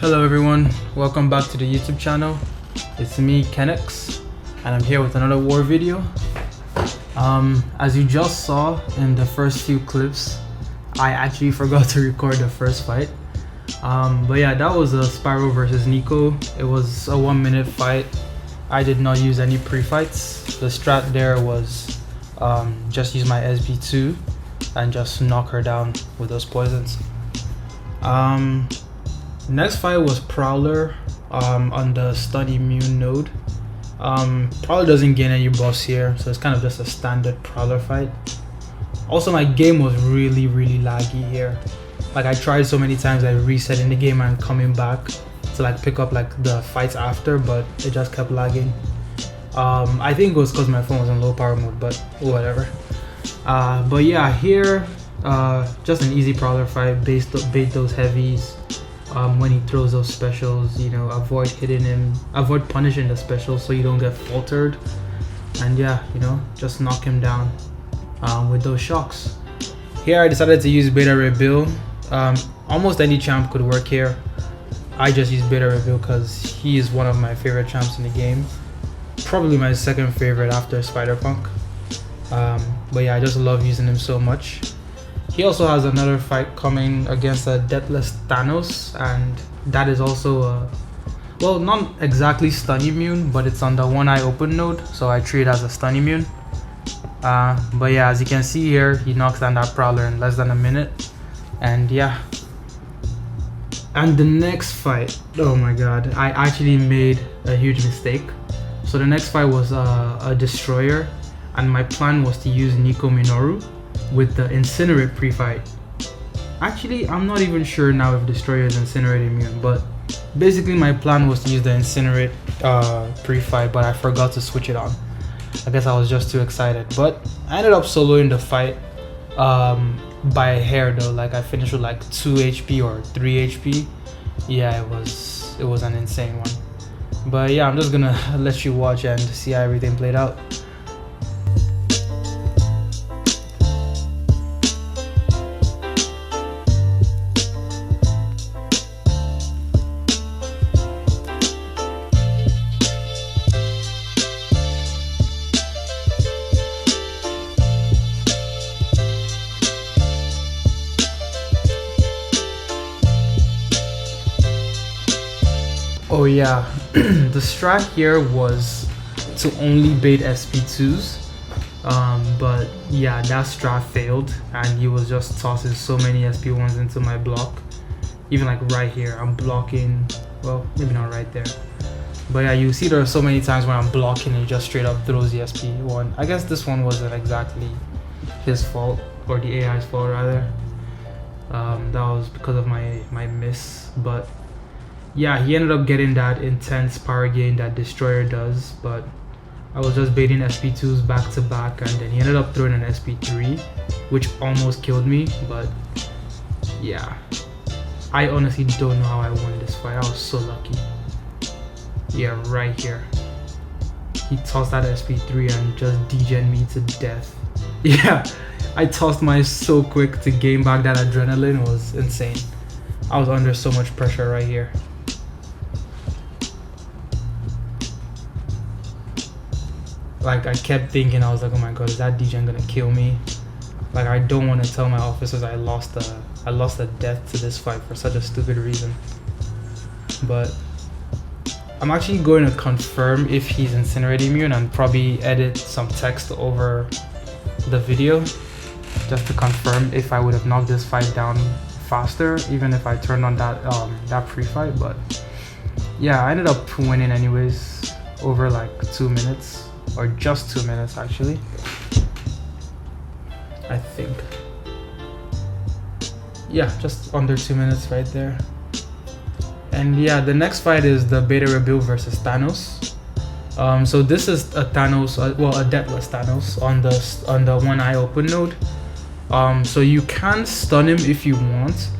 Hello everyone, welcome back to the YouTube channel. It's me, Kenix, and I'm here with another war video. As you just saw in the first few clips, I actually forgot to record the first fight. But yeah, that was a Spyro versus Nico. It was a 1 minute fight. I did not use any pre-fights. The strat there was just use my SB2 and just knock her down with those poisons. Next fight was Prowler on the stun immune node. Prowler doesn't gain any buffs here, so it's kind of just a standard Prowler fight. Also, my game was really laggy here. Like, I tried so many times, I reset in the game and coming back to like pick up like the fights after, but it just kept lagging. I think it was because my phone was in low power mode, but whatever. But yeah, here just an easy Prowler fight. Bait those heavies. When he throws those specials, you know, avoid hitting him, avoid punishing the specials so you don't get faltered, and yeah, you know, just knock him down with those shocks. Here I decided to use Beta Ray Bill. Almost any champ could work here. I just use Beta Ray Bill because he is one of my favorite champs in the game, probably my second favorite after Spider-Punk. But yeah, I just love using him so much. He also has another fight coming against a Deathless Thanos, and that is also well, not exactly stun immune, but it's on the one eye open node, so I treat it as a stun immune. But yeah, as you can see here, he knocks down that Prowler in less than a minute, and yeah. And the next fight, oh my god, I actually made a huge mistake. So the next fight was a Destroyer, and my plan was to use Nico Minoru with the Incinerate pre-fight. Actually, I'm not even sure now if Destroyer is Incinerate immune, but basically my plan was to use the Incinerate pre-fight, but I forgot to switch it on. I guess I was just too excited, but I ended up soloing the fight by a hair though. Like, I finished with like 2 HP or 3 HP. Yeah, it was an insane one. But yeah, I'm just gonna let you watch and see how everything played out. Oh yeah, the strat here was to only bait SP2s, but yeah, that strat failed and he was just tossing so many SP1s into my block. Even like right here, I'm blocking, well, maybe not right there, but yeah, you see there are so many times when I'm blocking and he just straight up throws the SP1. I guess this one wasn't exactly his fault, or the AI's fault rather. That was because of my miss, but yeah, he ended up getting that intense power gain that Destroyer does, but I was just baiting SP2s back to back, and then he ended up throwing an SP3, which almost killed me. But yeah, I honestly don't know how I won this fight. I was so lucky. Yeah, right here, he tossed that SP3 and just degen me to death. Yeah, I tossed mine so quick to gain back that adrenaline. It was insane. I was under so much pressure right here. Like, I kept thinking, I was like, oh my god, is that degen gonna kill me? Like, I don't want to tell my officers I lost a death to this fight for such a stupid reason. But I'm actually going to confirm if he's Incinerate immune and probably edit some text over the video just to confirm if I would have knocked this fight down faster, even if I turned on that pre-fight. But yeah, I ended up winning anyways, over like 2 minutes. Or just 2 minutes actually, I think. Yeah, just under 2 minutes right there. And yeah, the next fight is the Beta Ray Bill versus Thanos. So this is a Thanos, well, a Deathless Thanos on the one eye open node. So you can stun him if you want,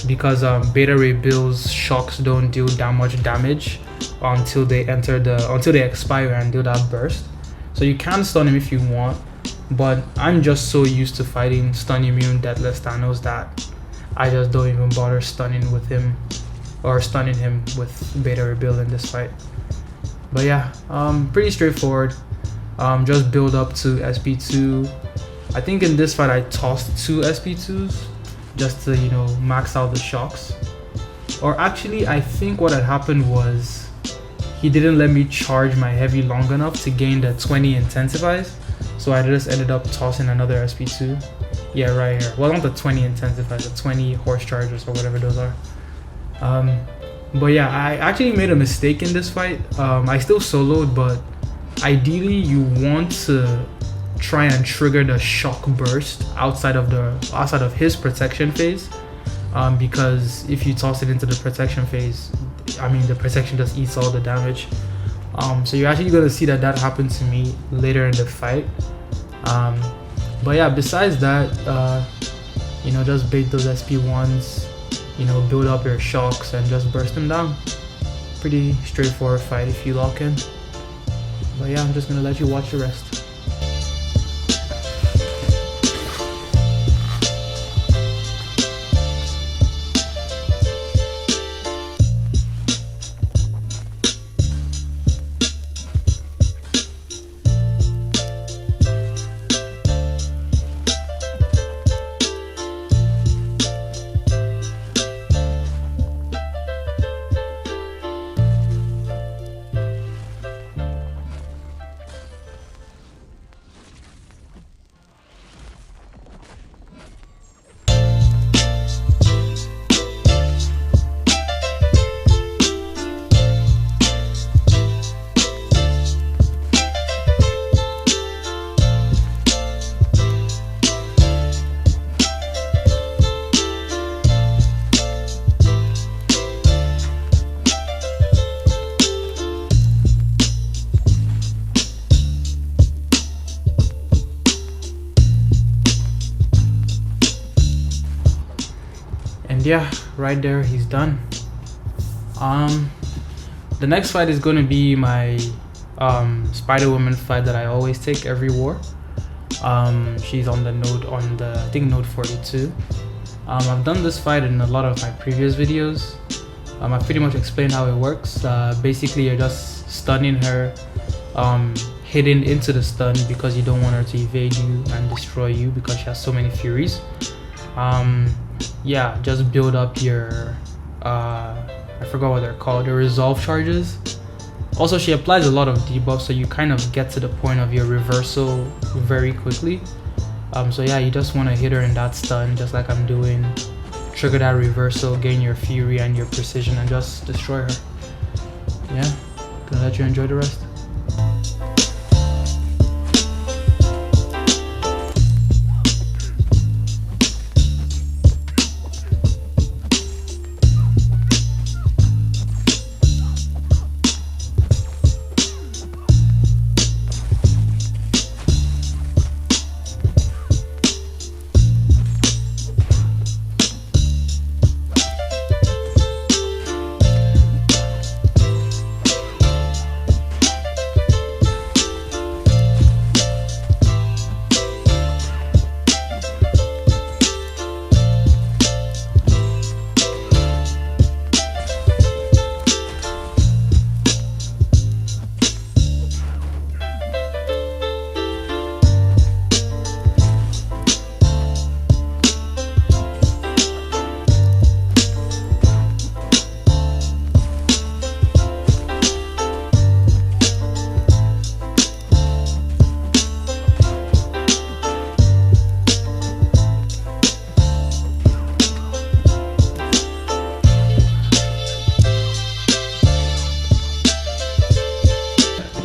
because Beta Ray Bill's shocks don't deal that much damage until they expire and do that burst. So you can stun him if you want, but I'm just so used to fighting stun immune Deathless Thanos that I just don't even bother stunning with him or stunning him with beta rebuild in this fight. But yeah, pretty straightforward. Just build up to SP2. I think in this fight I tossed 2 SP2s just to, you know, max out the shocks. Or actually, I think what had happened was he didn't let me charge my heavy long enough to gain the 20 intensifies, so I just ended up tossing another SP2. Yeah, right here. Well, not the 20 intensifies, the 20 horse chargers or whatever those are. But yeah, I actually made a mistake in this fight. I still soloed, but ideally you want to try and trigger the shock burst outside of his protection phase, because if you toss it into the protection phase, I mean the protection just eats all the damage. So you're actually gonna see that happened to me later in the fight. But yeah, besides that, you know, just bait those SP1s, you know, build up your shocks and just burst them down. Pretty straightforward fight if you lock in. But yeah, I'm just gonna let you watch the rest. And yeah, right there, he's done. The next fight is going to be my Spider Woman fight that I always take every war. She's on the node, I think node 42. I've done this fight in a lot of my previous videos. I pretty much explained how it works. Basically, you're just stunning her, hitting into the stun because you don't want her to evade you and destroy you because she has so many furies. Yeah, just build up your I forgot what they're called, the resolve charges. Also, she applies a lot of debuffs, so you kind of get to the point of your reversal very quickly. So yeah, you just want to hit her in that stun just like I'm doing, trigger that reversal, gain your fury and your precision, and just destroy her. Yeah, gonna let you enjoy the rest.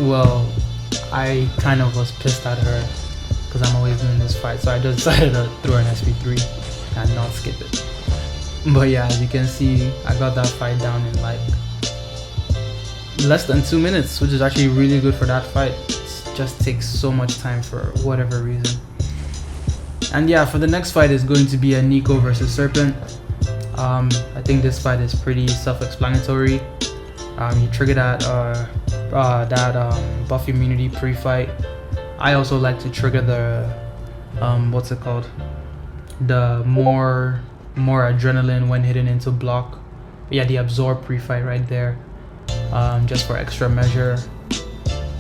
Well, I kind of was pissed at her because I'm always doing this fight, so I just decided to throw an SP3 and not skip it. But yeah, as you can see, I got that fight down in like less than 2 minutes, which is actually really good for that fight. It just takes so much time for whatever reason. And yeah, for the next fight is going to be a Nico versus Serpent. I think this fight is pretty self-explanatory. You trigger that buff immunity pre-fight. I also like to trigger the what's it called, the more adrenaline when hitting into block, yeah, the absorb pre-fight right there, just for extra measure.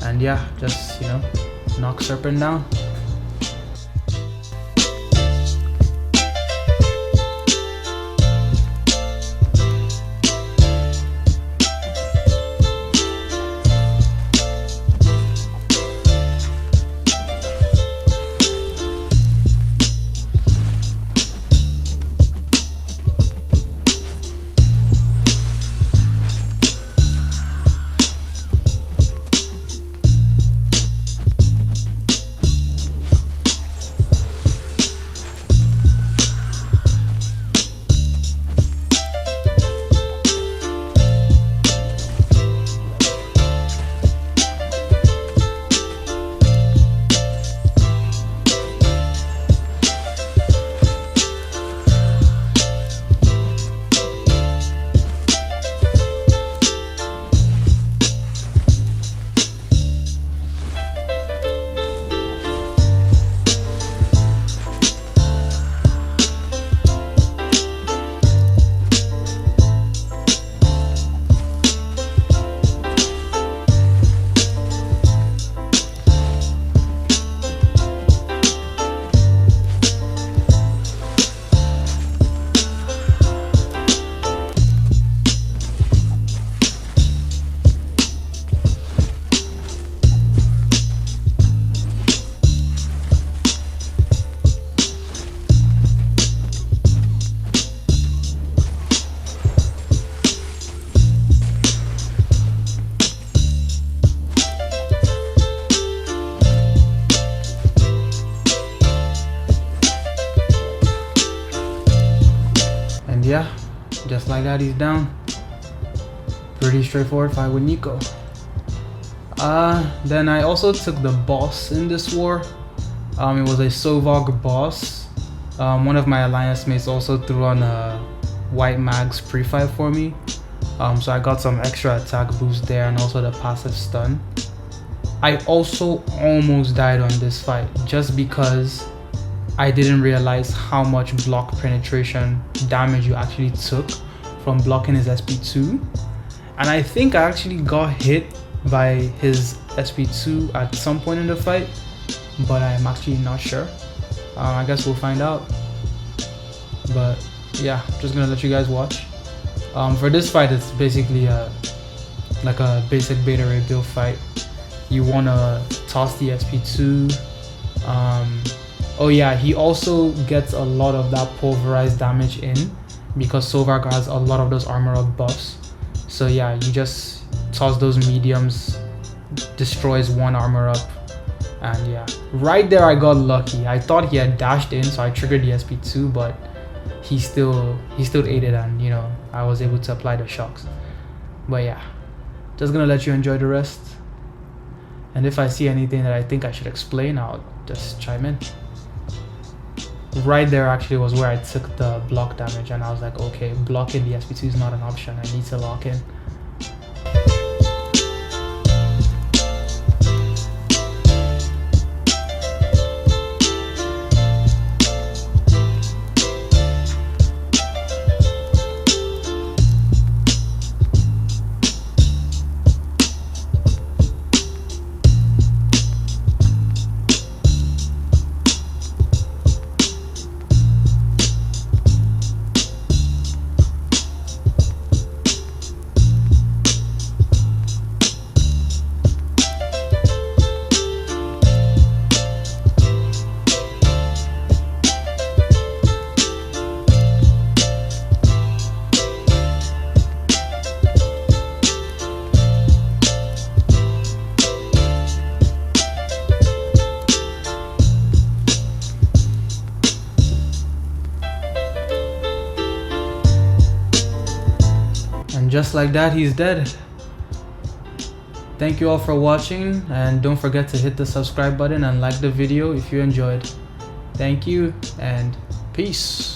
And yeah, just, you know, knock Serpent down. Yeah, just like that, he's down. Pretty straightforward fight with Nico. Then I also took the boss in this war. It was a Solvarch boss. One of my alliance mates also threw on a white mags pre-fight for me. So I got some extra attack boost there and also the passive stun. I also almost died on this fight just because I didn't realize how much block penetration damage you actually took from blocking his SP2. And I think I actually got hit by his SP2 at some point in the fight, but I'm actually not sure. I guess we'll find out. But yeah, just gonna let you guys watch. For this fight, it's basically like a basic beta ray build fight. You wanna toss the SP2. Oh yeah, he also gets a lot of that pulverized damage in because Solvarch has a lot of those armor up buffs. So yeah, you just toss those mediums, destroys one armor up, and yeah. Right there I got lucky. I thought he had dashed in, so I triggered the SP2, but he still ate it, and you know, I was able to apply the shocks. But yeah, just gonna let you enjoy the rest. And if I see anything that I think I should explain, I'll just chime in. Right there actually was where I took the block damage, and I was like, okay, blocking the SP2 is not an option. I need to lock in. Just like that, he's dead. Thank you all for watching, and don't forget to hit the subscribe button and like the video if you enjoyed. Thank you and peace.